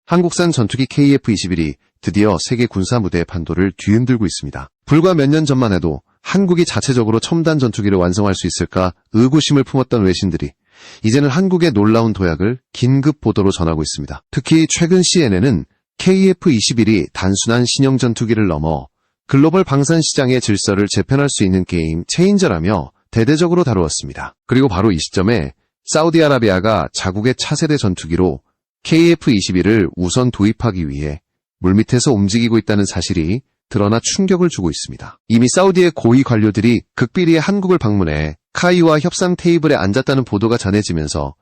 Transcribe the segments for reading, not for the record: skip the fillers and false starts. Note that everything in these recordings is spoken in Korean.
한국산 전투기 KF-21이 드디어 세계 군사 무대의 판도를 뒤흔들고 있습니다. 불과 몇 년 전만 해도 한국이 자체적으로 첨단 전투기를 완성할 수 있을까 의구심을 품었던 외신들이 이제는 한국의 놀라운 도약을 긴급 보도로 전하고 있습니다. 특히 최근 CNN은 KF-21이 단순한 신형 전투기를 넘어 글로벌 방산 시장의 질서를 재편할 수 있는 게임 체인저라며 대대적으로 다루었습니다. 그리고 바로 이 시점에 사우디아라비아가 자국의 차세대 전투기로 KF-21을 우선 도입하기 위해 물밑에서 움직이고 있다는 사실이 드러나 충격을 주고 있습니다. 이미 사우디의 고위 관료들이 극비리에 한국을 방문해 카이와 협상 테이블에 앉았다는 보도가 전해지면서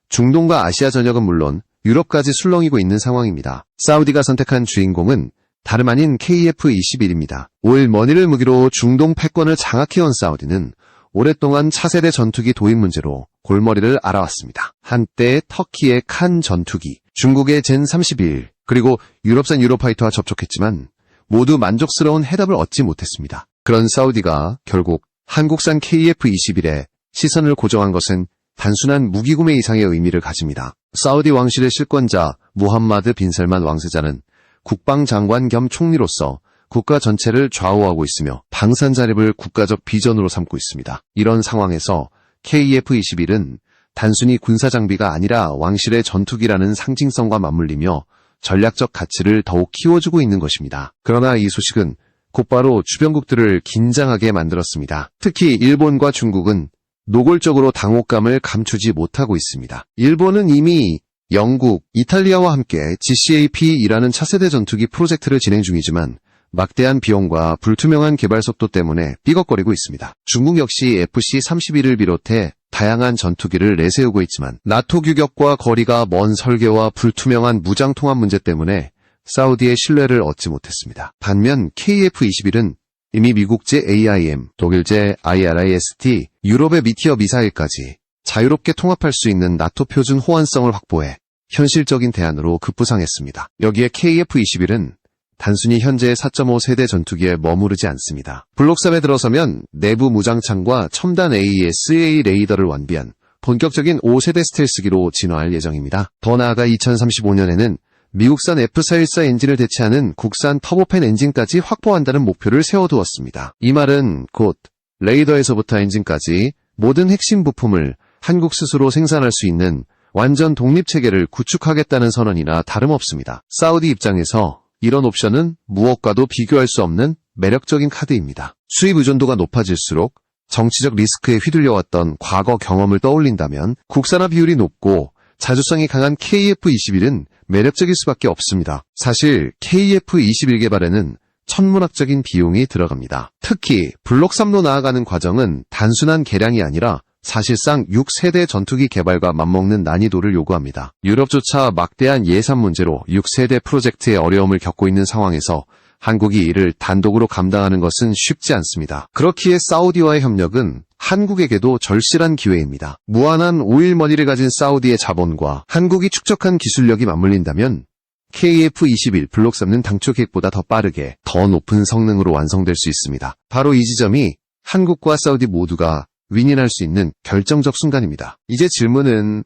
중동과 아시아 전역은 물론 유럽까지 술렁이고 있는 상황입니다. 사우디가 선택한 주인공은 다름 아닌 KF-21입니다. 오일 머니를 무기로 중동 패권을 장악해온 사우디는 오랫동안 차세대 전투기 도입 문제로 골머리를 앓아왔습니다. 한때 터키의 칸 전투기, 중국의 젠 31, 그리고 유럽산 유로파이터와 접촉했지만 모두 만족스러운 해답을 얻지 못했습니다. 그런 사우디가 결국 한국산 KF-21에 시선을 고정한 것은 단순한 무기 구매 이상의 의미를 가집니다. 사우디 왕실의 실권자 무함마드 빈 살만 왕세자는 국방장관 겸 총리로서 국가 전체를 좌우하고 있으며 방산 자립을 국가적 비전으로 삼고 있습니다. 이런 상황에서 KF-21은 단순히 군사 장비가 아니라 왕실의 전투기라는 상징성과 맞물리며 전략적 가치를 더욱 키워주고 있는 것입니다. 그러나 이 소식은 곧바로 주변국들을 긴장하게 만들었습니다. 특히 일본과 중국은 노골적으로 당혹감을 감추지 못하고 있습니다. 일본은 이미 영국, 이탈리아와 함께 GCAP-이라는 차세대 전투기 프로젝트를 진행 중이지만 막대한 비용과 불투명한 개발 속도 때문에 삐걱거리고 있습니다. 중국 역시 FC-31을 비롯해 다양한 전투기를 내세우고 있지만 나토 규격과 거리가 먼 설계와 불투명한 무장 통합 문제 때문에 사우디의 신뢰를 얻지 못했습니다. 반면 KF-21은 이미 미국제 AIM, 독일제 IRIS-T, 유럽의 미티어 미사일까지 자유롭게 통합할 수 있는 나토 표준 호환성을 확보해 현실적인 대안으로 급부상했습니다. 여기에 KF-21은 단순히 현재의 4.5 세대 전투기에 머무르지 않습니다. 블록 3에 들어서면 내부 무장창과 첨단 AESA 레이더를 완비한 본격적인 5세대 스텔스기로 진화할 예정입니다. 더 나아가 2035년에는 미국산 F414 엔진을 대체하는 국산 터보팬 엔진까지 확보한다는 목표를 세워두었습니다. 이 말은 곧 레이더에서부터 엔진까지 모든 핵심 부품을 한국 스스로 생산할 수 있는 완전 독립체계를 구축하겠다는 선언이나 다름없습니다. 사우디 입장에서 이런 옵션은 무엇과도 비교할 수 없는 매력적인 카드입니다. 수입 의존도가 높아질수록 정치적 리스크에 휘둘려왔던 과거 경험을 떠올린다면 국산화 비율이 높고 자주성이 강한 KF-21은 매력적일 수밖에 없습니다. 사실 KF-21 개발에는 천문학적인 비용이 들어갑니다. 특히 블록 3로 나아가는 과정은 단순한 개량이 아니라 사실상 6세대 전투기 개발과 맞먹는 난이도를 요구합니다. 유럽조차 막대한 예산 문제로 6세대 프로젝트의 어려움을 겪고 있는 상황에서 한국이 이를 단독으로 감당하는 것은 쉽지 않습니다. 그렇기에 사우디와의 협력은 한국에게도 절실한 기회입니다. 무한한 오일머니를 가진 사우디의 자본과 한국이 축적한 기술력이 맞물린다면 KF-21 블록 3는 당초 계획보다 더 빠르게 더 높은 성능으로 완성될 수 있습니다. 바로 이 지점이 한국과 사우디 모두가 윈윈할 수 있는 결정적 순간입니다. 이제 질문은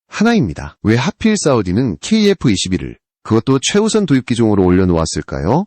하나입니다. 왜 하필 사우디는 KF-21을 그것도 최우선 도입 기종으로 올려놓았을까요?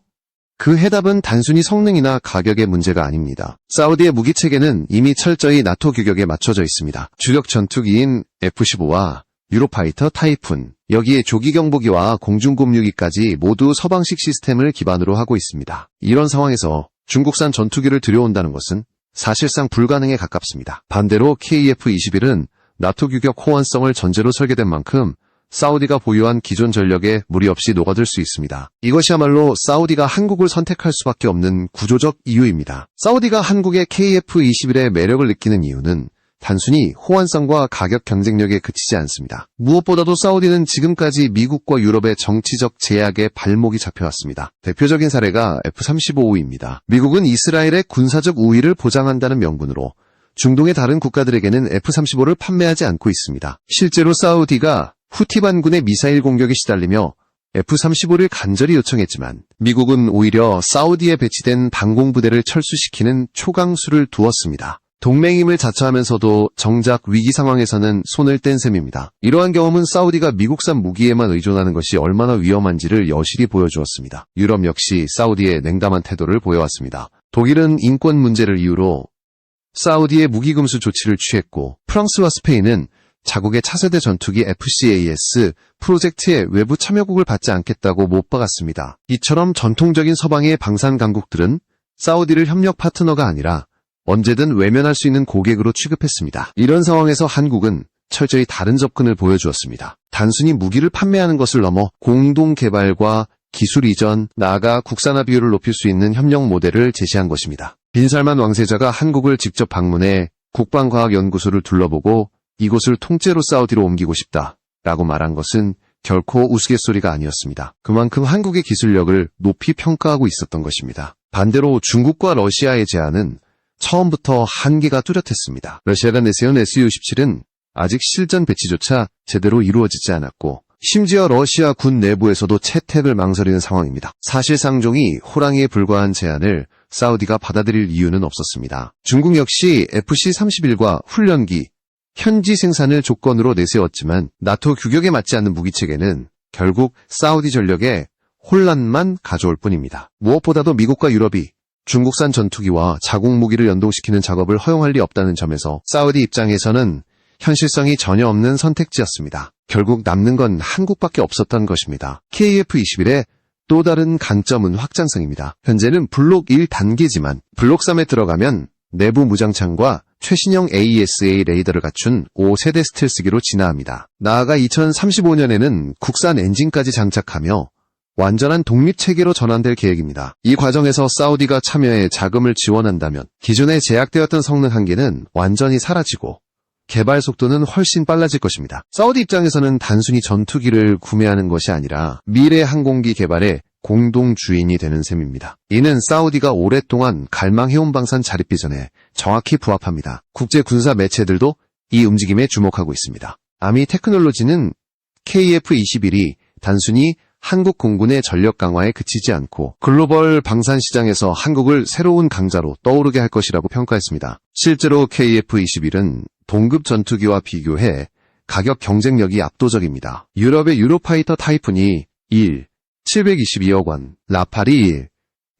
그 해답은 단순히 성능이나 가격의 문제가 아닙니다. 사우디의 무기체계는 이미 철저히 나토 규격에 맞춰져 있습니다. 주력 전투기인 F-15와 유로파이터 타이푼, 여기에 조기경보기와 공중급류기까지 모두 서방식 시스템을 기반으로 하고 있습니다. 이런 상황에서 중국산 전투기를 들여온다는 것은 사실상 불가능에 가깝습니다. 반대로 KF-21은 나토 규격 호환성을 전제로 설계된 만큼 사우디가 보유한 기존 전력에 무리 없이 녹아들 수 있습니다. 이것이야말로 사우디가 한국을 선택할 수밖에 없는 구조적 이유입니다. 사우디가 한국의 KF-21의 매력을 느끼는 이유는 단순히 호환성과 가격 경쟁력에 그치지 않습니다. 무엇보다도 사우디는 지금까지 미국과 유럽의 정치적 제약에 발목이 잡혀왔습니다. 대표적인 사례가 F-35입니다. 미국은 이스라엘의 군사적 우위를 보장한다는 명분으로 중동의 다른 국가들에게는 F-35를 판매하지 않고 있습니다. 실제로 사우디가 후티 반군의 미사일 공격에 시달리며 F-35를 간절히 요청했지만 미국은 오히려 사우디에 배치된 방공부대를 철수시키는 초강수를 두었습니다. 동맹임을 자처하면서도 정작 위기 상황에서는 손을 뗀 셈입니다. 이러한 경험은 사우디가 미국산 무기에만 의존하는 것이 얼마나 위험한지를 여실히 보여주었습니다. 유럽 역시 사우디의 냉담한 태도를 보여왔습니다. 독일은 인권 문제를 이유로 사우디의 무기 금수 조치를 취했고, 프랑스와 스페인은 자국의 차세대 전투기 FCAS 프로젝트에 외부 참여국을 받지 않겠다고 못 박았습니다. 이처럼 전통적인 서방의 방산 강국들은 사우디를 협력 파트너가 아니라 언제든 외면할 수 있는 고객으로 취급했습니다. 이런 상황에서 한국은 철저히 다른 접근을 보여주었습니다. 단순히 무기를 판매하는 것을 넘어 공동 개발과 기술 이전, 나아가 국산화 비율을 높일 수 있는 협력 모델을 제시한 것입니다. 빈살만 왕세자가 한국을 직접 방문해 국방과학연구소를 둘러보고 이곳을 통째로 사우디로 옮기고 싶다라고 말한 것은 결코 우스갯소리가 아니었습니다. 그만큼 한국의 기술력을 높이 평가하고 있었던 것입니다. 반대로 중국과 러시아의 제안은 처음부터 한계가 뚜렷했습니다. 러시아가 내세운 Su-17은 아직 실전 배치조차 제대로 이루어지지 않았고, 심지어 러시아 군 내부에서도 채택을 망설이는 상황입니다. 사실상종이 호랑이에 불과한 제안을 사우디가 받아들일 이유는 없었습니다. 중국 역시 FC-31과 훈련기, 현지 생산을 조건으로 내세웠지만 나토 규격에 맞지 않는 무기체계는 결국 사우디 전력에 혼란만 가져올 뿐입니다. 무엇보다도 미국과 유럽이 중국산 전투기와 자국 무기를 연동시키는 작업을 허용할 리 없다는 점에서 사우디 입장에서는 현실성이 전혀 없는 선택지였습니다. 결국 남는 건 한국밖에 없었던 것입니다. KF-21의 또 다른 강점은 확장성입니다. 현재는 블록 1단계지만 블록 3에 들어가면 내부 무장창과 최신형 AESA 레이더를 갖춘 5세대 스텔스기로 진화합니다. 나아가 2035년에는 국산 엔진까지 장착하며 완전한 독립체계로 전환될 계획입니다. 이 과정에서 사우디가 참여해 자금을 지원한다면 기존에 제약되었던 성능 한계는 완전히 사라지고 개발 속도는 훨씬 빨라질 것입니다. 사우디 입장에서는 단순히 전투기를 구매하는 것이 아니라 미래 항공기 개발의 공동 주인이 되는 셈입니다. 이는 사우디가 오랫동안 갈망해온 방산 자립 비전에 정확히 부합합니다. 국제 군사 매체들도 이 움직임에 주목하고 있습니다. 아미 테크놀로지는 KF-21이 단순히 한국 공군의 전력 강화에 그치지 않고 글로벌 방산 시장에서 한국을 새로운 강자로 떠오르게 할 것이라고 평가했습니다. 실제로 KF-21은 동급 전투기와 비교해 가격 경쟁력이 압도적입니다. 유럽의 유로파이터 타이푼이 722억 원, 라팔이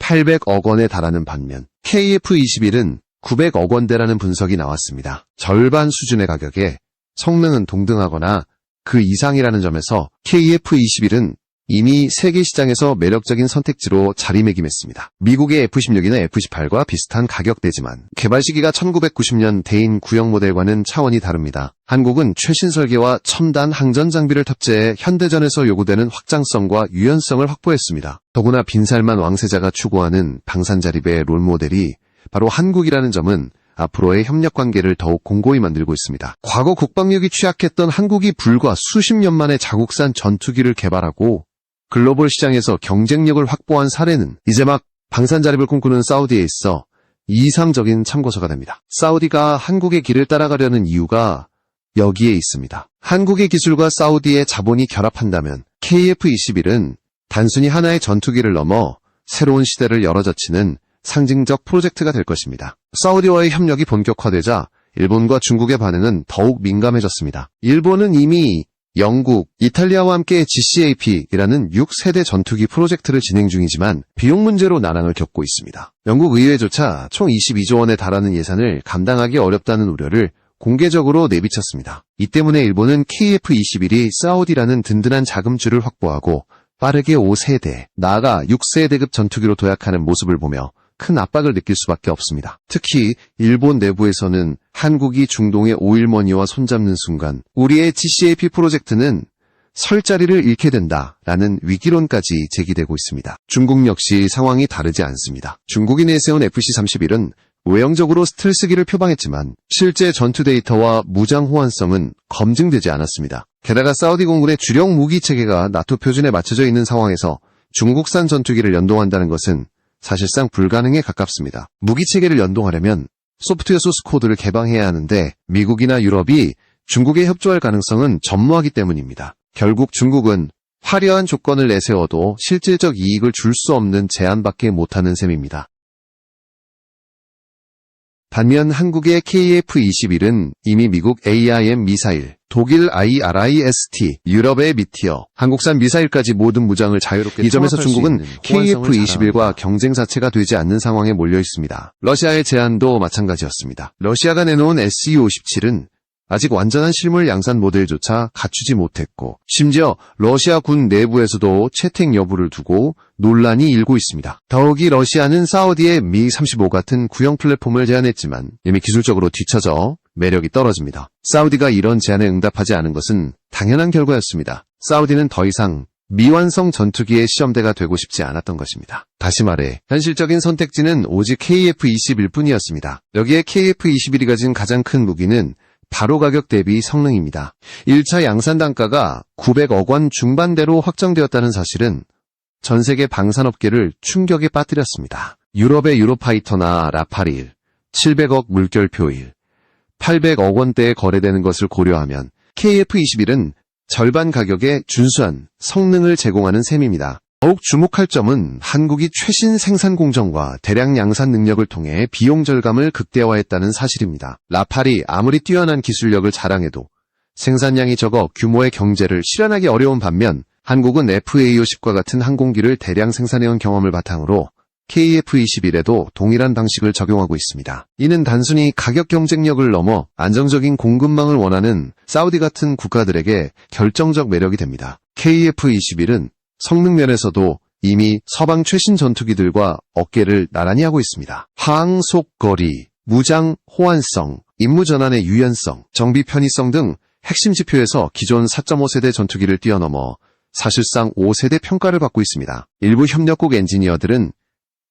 800억 원에 달하는 반면 KF-21은 900억 원대라는 분석이 나왔습니다. 절반 수준의 가격에 성능은 동등하거나 그 이상이라는 점에서 KF-21은 이미 세계 시장에서 매력적인 선택지로 자리매김했습니다. 미국의 F-16이나 F-18과 비슷한 가격대지만 개발 시기가 1990년 대인 구형 모델과는 차원이 다릅니다. 한국은 최신 설계와 첨단 항전 장비를 탑재해 현대전에서 요구되는 확장성과 유연성을 확보했습니다. 더구나 빈살만 왕세자가 추구하는 방산 자립의 롤모델이 바로 한국이라는 점은 앞으로의 협력 관계를 더욱 공고히 만들고 있습니다. 과거 국방력이 취약했던 한국이 불과 수십 년 만에 자국산 전투기를 개발하고 글로벌 시장에서 경쟁력을 확보한 사례는 이제 막 방산 자립을 꿈꾸는 사우디에 있어 이상적인 참고서가 됩니다. 사우디가 한국의 길을 따라가려는 이유가 여기에 있습니다. 한국의 기술과 사우디의 자본이 결합한다면 KF-21은 단순히 하나의 전투기를 넘어 새로운 시대를 열어젖히는 상징적 프로젝트가 될 것입니다. 사우디와의 협력이 본격화되자 일본과 중국의 반응은 더욱 민감해졌습니다. 일본은 이미 영국, 이탈리아와 함께 GCAP이라는 6세대 전투기 프로젝트를 진행 중이지만 비용 문제로 난항을 겪고 있습니다. 영국 의회조차 총 22조 원에 달하는 예산을 감당하기 어렵다는 우려를 공개적으로 내비쳤습니다. 이 때문에 일본은 KF-21이 사우디라는 든든한 자금줄을 확보하고 빠르게 5세대, 나아가 6세대급 전투기로 도약하는 모습을 보며 큰 압박을 느낄 수밖에 없습니다. 특히 일본 내부에서는 한국이 중동의 오일머니와 손잡는 순간 우리의 GCAP 프로젝트는 설 자리를 잃게 된다라는 위기론까지 제기되고 있습니다. 중국 역시 상황이 다르지 않습니다. 중국이 내세운 FC-31은 외형적으로 스텔스기를 표방했지만 실제 전투 데이터와 무장 호환성은 검증되지 않았습니다. 게다가 사우디 공군의 주력 무기 체계가 나토 표준에 맞춰져 있는 상황에서 중국산 전투기를 연동한다는 것은 사실상 불가능에 가깝습니다. 무기체계를 연동하려면 소프트웨어 소스 코드를 개방해야 하는데 미국이나 유럽이 중국에 협조할 가능성은 전무하기 때문입니다. 결국 중국은 화려한 조건을 내세워도 실질적 이익을 줄 수 없는 제한밖에 못하는 셈입니다. 반면 한국의 KF-21은 이미 미국 AIM 미사일, 독일 IRIS-T, 유럽의 미티어, 한국산 미사일까지 모든 무장을 자유롭게 이 점에서 중국은 KF-21과 경쟁 자체가 되지 않는 상황에 몰려 있습니다. 러시아의 제안도 마찬가지였습니다. 러시아가 내놓은 SU-57은 아직 완전한 실물 양산 모델조차 갖추지 못했고, 심지어 러시아 군 내부에서도 채택 여부를 두고 논란이 일고 있습니다. 더욱이 러시아는 사우디의 미-35 같은 구형 플랫폼을 제안했지만 이미 기술적으로 뒤처져 매력이 떨어집니다. 사우디가 이런 제안에 응답하지 않은 것은 당연한 결과였습니다. 사우디는 더 이상 미완성 전투기의 시험대가 되고 싶지 않았던 것입니다. 다시 말해 현실적인 선택지는 오직 KF-21뿐이었습니다. 여기에 KF-21이 가진 가장 큰 무기는 바로 가격 대비 성능입니다. 1차 양산 단가가 900억 원 중반대로 확정되었다는 사실은 전 세계 방산업계를 충격에 빠뜨렸습니다. 유럽의 유로파이터나 라파릴, 700억 물결표일, 800억 원대에 거래되는 것을 고려하면 KF-21은 절반 가격의 준수한 성능을 제공하는 셈입니다. 더욱 주목할 점은 한국이 최신 생산 공정과 대량 양산 능력을 통해 비용 절감을 극대화했다는 사실입니다. 라팔이 아무리 뛰어난 기술력을 자랑해도 생산량이 적어 규모의 경제를 실현하기 어려운 반면 한국은 FA-50과 같은 항공기를 대량 생산해온 경험을 바탕으로 KF-21에도 동일한 방식을 적용하고 있습니다. 이는 단순히 가격 경쟁력을 넘어 안정적인 공급망을 원하는 사우디 같은 국가들에게 결정적 매력이 됩니다. KF-21은 성능 면에서도 이미 서방 최신 전투기들과 어깨를 나란히 하고 있습니다. 항속거리, 무장 호환성, 임무 전환의 유연성, 정비 편의성 등 핵심 지표에서 기존 4.5세대 전투기를 뛰어넘어 사실상 5세대 평가를 받고 있습니다. 일부 협력국 엔지니어들은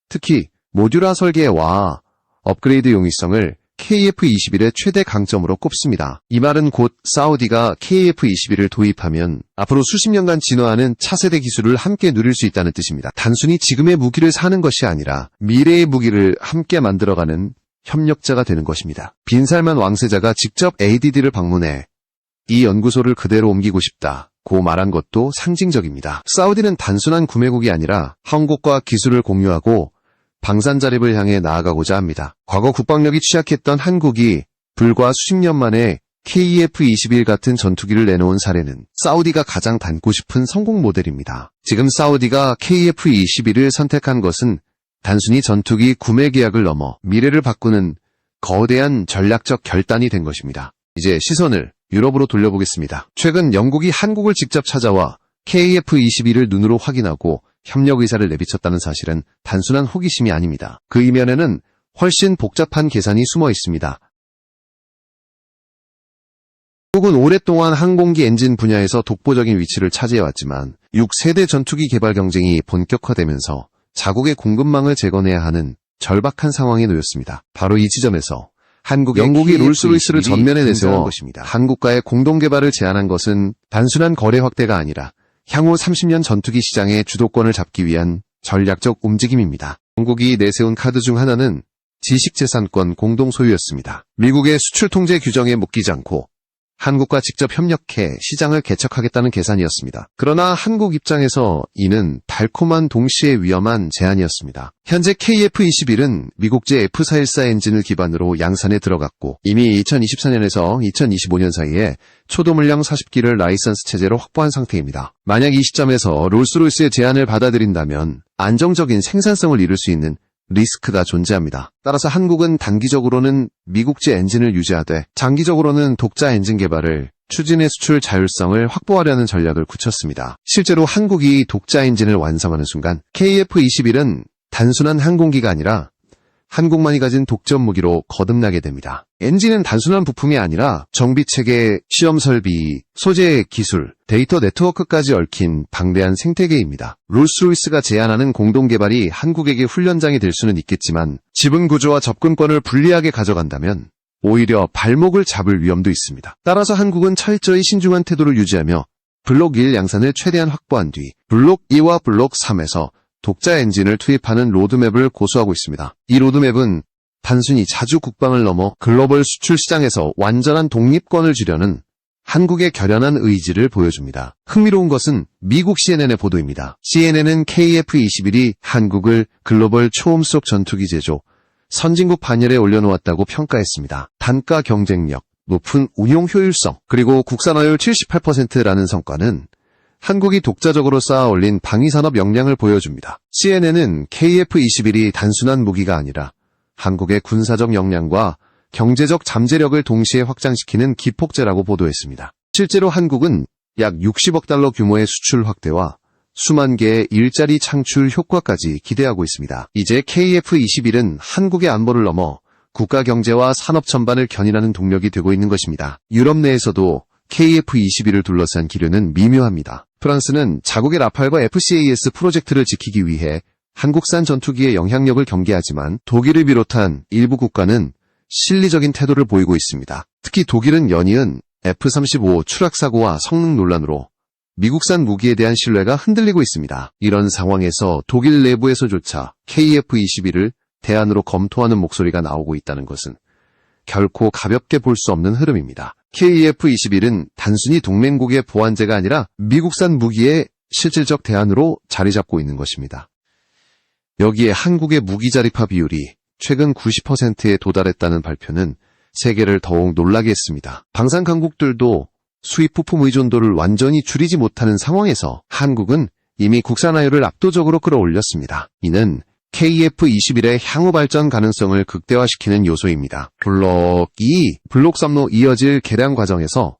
특히 모듈화 설계와 업그레이드 용이성을 KF-21의 최대 강점으로 꼽습니다. 이 말은 곧 사우디가 KF-21을 도입하면 앞으로 수십 년간 진화하는 차세대 기술을 함께 누릴 수 있다는 뜻입니다. 단순히 지금의 무기를 사는 것이 아니라 미래의 무기를 함께 만들어가는 협력자가 되는 것입니다. 빈살만 왕세자가 직접 ADD를 방문해 이 연구소를 그대로 옮기고 싶다고 말한 것도 상징적입니다. 사우디는 단순한 구매국이 아니라 한국과 기술을 공유하고 방산 자립을 향해 나아가고자 합니다. 과거 국방력이 취약했던 한국이 불과 수십 년 만에 KF-21 같은 전투기를 내놓은 사례는 사우디가 가장 닮고 싶은 성공 모델입니다. 지금 사우디가 KF-21을 선택한 것은 단순히 전투기 구매 계약을 넘어 미래를 바꾸는 거대한 전략적 결단이 된 것입니다. 이제 시선을 유럽으로 돌려보겠습니다. 최근 영국이 한국을 직접 찾아와 KF-21을 눈으로 확인하고 협력 의사를 내비쳤다는 사실은 단순한 호기심이 아닙니다. 그 이면에는 훨씬 복잡한 계산이 숨어 있습니다. 한국은 오랫동안 항공기 엔진 분야에서 독보적인 위치를 차지해왔지만 6세대 전투기 개발 경쟁이 본격화되면서 자국의 공급망을 재건해야 하는 절박한 상황에 놓였습니다. 바로 이 지점에서 영국이 롤스로이스를 전면에 내세워 한국과의 공동 개발을 제안한 것은 단순한 거래 확대가 아니라 향후 30년 전투기 시장의 주도권을 잡기 위한 전략적 움직임입니다. 영국이 내세운 카드 중 하나는 지식재산권 공동 소유였습니다. 미국의 수출 통제 규정에 묶이지 않고 한국과 직접 협력해 시장을 개척하겠다는 계산이었습니다. 그러나 한국 입장에서 이는 달콤한 동시에 위험한 제안이었습니다. 현재 KF-21은 미국제 F414 엔진을 기반으로 양산에 들어갔고 이미 2024년에서 2025년 사이에 초도물량 40기를 라이선스 체제로 확보한 상태입니다. 만약 이 시점에서 롤스로이스의 제안을 받아들인다면 안정적인 생산성을 이룰 수 있는 리스크가 존재합니다. 따라서 한국은 단기적으로는 미국제 엔진을 유지하되 장기적으로는 독자 엔진 개발을 추진해 수출 자율성을 확보하려는 전략을 굳혔습니다. 실제로 한국이 독자 엔진을 완성하는 순간 KF-21은 단순한 항공기가 아니라 한국만이 가진 독점 무기로 거듭나게 됩니다. 엔진은 단순한 부품이 아니라 정비체계, 시험 설비, 소재 기술, 데이터 네트워크까지 얽힌 방대한 생태계입니다. 롤스로이스가 제안하는 공동개발이 한국에게 훈련장이 될 수는 있겠지만 지분 구조와 접근권을 불리하게 가져간다면 오히려 발목을 잡을 위험도 있습니다. 따라서 한국은 철저히 신중한 태도를 유지하며 블록 1 양산을 최대한 확보한 뒤 블록 2와 블록 3에서 독자 엔진을 투입하는 로드맵을 고수하고 있습니다. 이 로드맵은 단순히 자주 국방을 넘어 글로벌 수출 시장에서 완전한 독립권을 주려는 한국의 결연한 의지를 보여줍니다. 흥미로운 것은 미국 CNN의 보도입니다. CNN은 KF-21이 한국을 글로벌 초음속 전투기 제조, 선진국 반열에 올려놓았다고 평가했습니다. 단가 경쟁력, 높은 운용 효율성, 그리고 국산화율 78%라는 성과는 한국이 독자적으로 쌓아올린 방위산업 역량을 보여줍니다. CNN은 KF-21이 단순한 무기가 아니라 한국의 군사적 역량과 경제적 잠재력을 동시에 확장시키는 기폭제라고 보도했습니다. 실제로 한국은 약 60억 달러 규모의 수출 확대와 수만 개의 일자리 창출 효과까지 기대하고 있습니다. 이제 KF-21은 한국의 안보를 넘어 국가 경제와 산업 전반을 견인하는 동력이 되고 있는 것입니다. 유럽 내에서도 KF-21을 둘러싼 기류는 미묘합니다. 프랑스는 자국의 라팔과 FCAS 프로젝트를 지키기 위해 한국산 전투기의 영향력을 경계하지만 독일을 비롯한 일부 국가는 실리적인 태도를 보이고 있습니다. 특히 독일은 연이은 F-35 추락사고와 성능 논란으로 미국산 무기에 대한 신뢰가 흔들리고 있습니다. 이런 상황에서 독일 내부에서조차 KF-21을 대안으로 검토하는 목소리가 나오고 있다는 것은 결코 가볍게 볼 수 없는 흐름입니다. KF-21은 단순히 동맹국의 보완제가 아니라 미국산 무기의 실질적 대안으로 자리 잡고 있는 것입니다. 여기에 한국의 무기 자립화 비율이 최근 90%에 도달했다는 발표는 세계를 더욱 놀라게 했습니다. 방산 강국들도 수입 부품 의존도를 완전히 줄이지 못하는 상황에서 한국은 이미 국산화율을 압도적으로 끌어올렸습니다. 이는 KF-21의 향후 발전 가능성을 극대화시키는 요소입니다. 블록 2, 블록 3로 이어질 개량 과정에서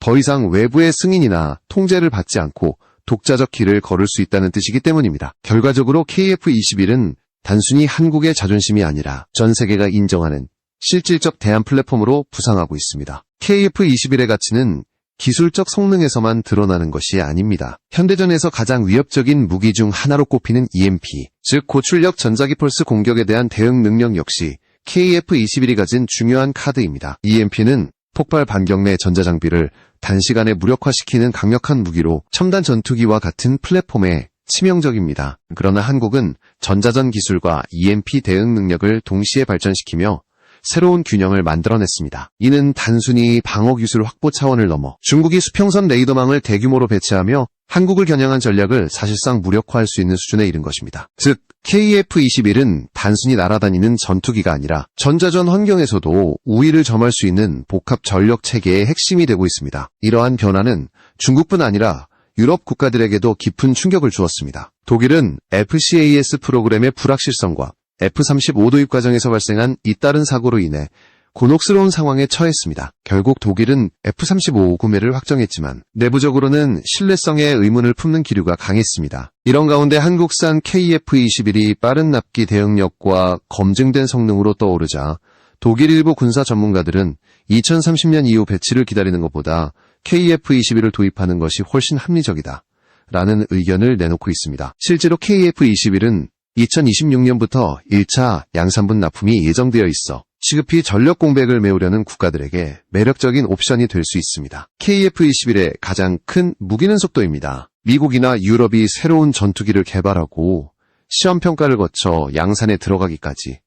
더 이상 외부의 승인이나 통제를 받지 않고 독자적 길을 걸을 수 있다는 뜻이기 때문입니다. 결과적으로 KF-21은 단순히 한국의 자존심이 아니라 전 세계가 인정하는 실질적 대안 플랫폼으로 부상하고 있습니다. KF-21의 가치는 기술적 성능에서만 드러나는 것이 아닙니다. 현대전에서 가장 위협적인 무기 중 하나로 꼽히는 EMP, 즉 고출력 전자기 펄스 공격에 대한 대응 능력 역시 KF-21이 가진 중요한 카드입니다. EMP는 폭발 반경 내 전자장비를 단시간에 무력화시키는 강력한 무기로 첨단 전투기와 같은 플랫폼에 치명적입니다. 그러나 한국은 전자전 기술과 EMP 대응 능력을 동시에 발전시키며 새로운 균형을 만들어냈습니다. 이는 단순히 방어기술 확보 차원을 넘어 중국이 수평선 레이더망을 대규모로 배치하며 한국을 겨냥한 전략을 사실상 무력화할 수 있는 수준에 이른 것입니다. 즉, KF-21은 단순히 날아다니는 전투기가 아니라 전자전 환경에서도 우위를 점할 수 있는 복합 전력 체계의 핵심이 되고 있습니다. 이러한 변화는 중국뿐 아니라 유럽 국가들에게도 깊은 충격을 주었습니다. 독일은 FCAS 프로그램의 불확실성과 F-35 도입 과정에서 발생한 잇따른 사고로 인해 곤혹스러운 상황에 처했습니다. 결국 독일은 F-35 구매를 확정했지만 내부적으로는 신뢰성에 의문을 품는 기류가 강했습니다. 이런 가운데 한국산 KF-21이 빠른 납기 대응력과 검증된 성능으로 떠오르자 독일 일부 군사 전문가들은 2030년 이후 배치를 기다리는 것보다 KF-21을 도입하는 것이 훨씬 합리적이다 라는 의견을 내놓고 있습니다. 실제로 KF-21은 2026년부터 1차 양산분 납품이 예정되어 있어 시급히 전력 공백을 메우려는 국가들에게 매력적인 옵션이 될 수 있습니다. KF-21의 가장 큰 무기는 속도입니다. 미국이나 유럽이 새로운 전투기를 개발하고 시험평가를 거쳐 양산에 들어가기까지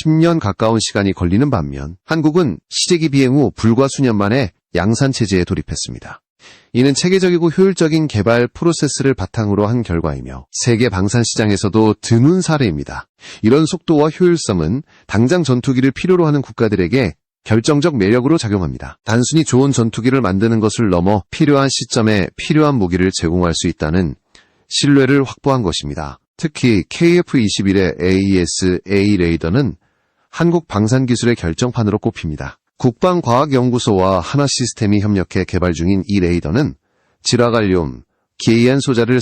10년 가까운 시간이 걸리는 반면 한국은 시제기 비행 후 불과 수년 만에 양산 체제에 돌입했습니다. 이는 체계적이고 효율적인 개발 프로세스를 바탕으로 한 결과이며 세계 방산 시장에서도 드문 사례입니다. 이런 속도와 효율성은 당장 전투기를 필요로 하는 국가들에게 결정적 매력으로 작용합니다. 단순히 좋은 전투기를 만드는 것을 넘어 필요한 시점에 필요한 무기를 제공할 수 있다는 신뢰를 확보한 것입니다. 특히 KF-21의 AES-A 레이더는 한국 방산기술의 결정판으로 꼽힙니다. 국방과학연구소와 하나시스템이 협력해 개발 중인 이 레이더는 지라갈륨, 기이한 소자를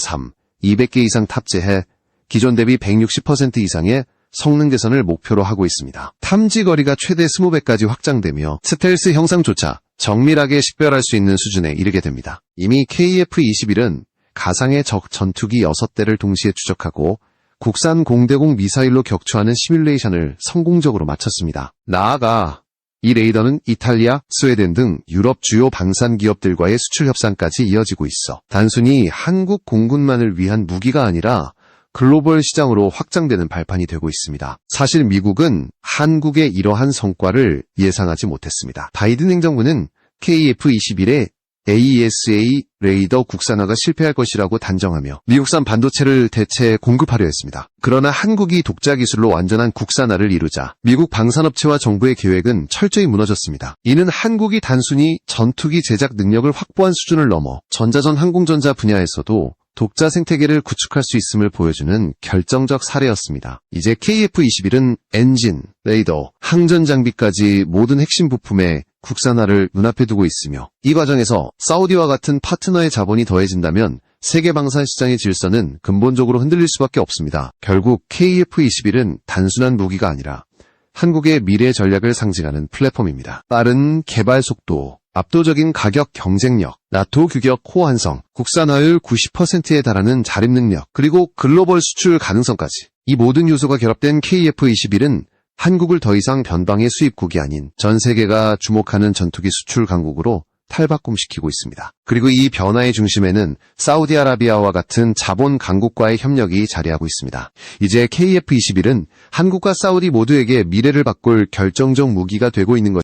200개 이상 탑재해 기존 대비 160% 이상의 성능 개선을 목표로 하고 있습니다. 탐지 거리가 최대 20배까지 확장되며 스텔스 형상조차 정밀하게 식별할 수 있는 수준에 이르게 됩니다. 이미 KF-21은 가상의 적 전투기 6대를 동시에 추적하고 국산 공대공 미사일로 격추하는 시뮬레이션을 성공적으로 마쳤습니다. 나아가 이 레이더는 이탈리아, 스웨덴 등 유럽 주요 방산 기업들과의 수출 협상까지 이어지고 있어 단순히 한국 공군만을 위한 무기가 아니라 글로벌 시장으로 확장되는 발판이 되고 있습니다. 사실 미국은 한국의 이러한 성과를 예상하지 못했습니다. 바이든 행정부는 KF-21의 AESA 레이더 국산화가 실패할 것이라고 단정하며 미국산 반도체를 대체 공급하려 했습니다. 그러나 한국이 독자 기술로 완전한 국산화를 이루자 미국 방산업체와 정부의 계획은 철저히 무너졌습니다. 이는 한국이 단순히 전투기 제작 능력을 확보한 수준을 넘어 전자전 항공전자 분야에서도 독자 생태계를 구축할 수 있음을 보여주는 결정적 사례였습니다. 이제 KF-21은 엔진, 레이더, 항전 장비까지 모든 핵심 부품의 국산화를 눈앞에 두고 있으며 이 과정에서 사우디와 같은 파트너의 자본이 더해진다면 세계 방산 시장의 질서는 근본적으로 흔들릴 수밖에 없습니다. 결국 KF-21은 단순한 무기가 아니라 한국의 미래 전략을 상징하는 플랫폼입니다. 빠른 개발 속도, 압도적인 가격 경쟁력, 나토 규격 호환성, 국산화율 90%에 달하는 자립 능력, 그리고 글로벌 수출 가능성까지 이 모든 요소가 결합된 KF-21은 한국을 더 이상 변방의 수입국이 아닌 전 세계가 주목하는 전투기 수출 강국으로 탈바꿈시키고 있습니다. 그리고 이 변화의 중심에는 사우디아라비아와 같은 자본 강국과의 협력이 자리하고 있습니다. 이제 KF-21은 한국과 사우디 모두에게 미래를 바꿀 결정적 무기가 되고 있는 것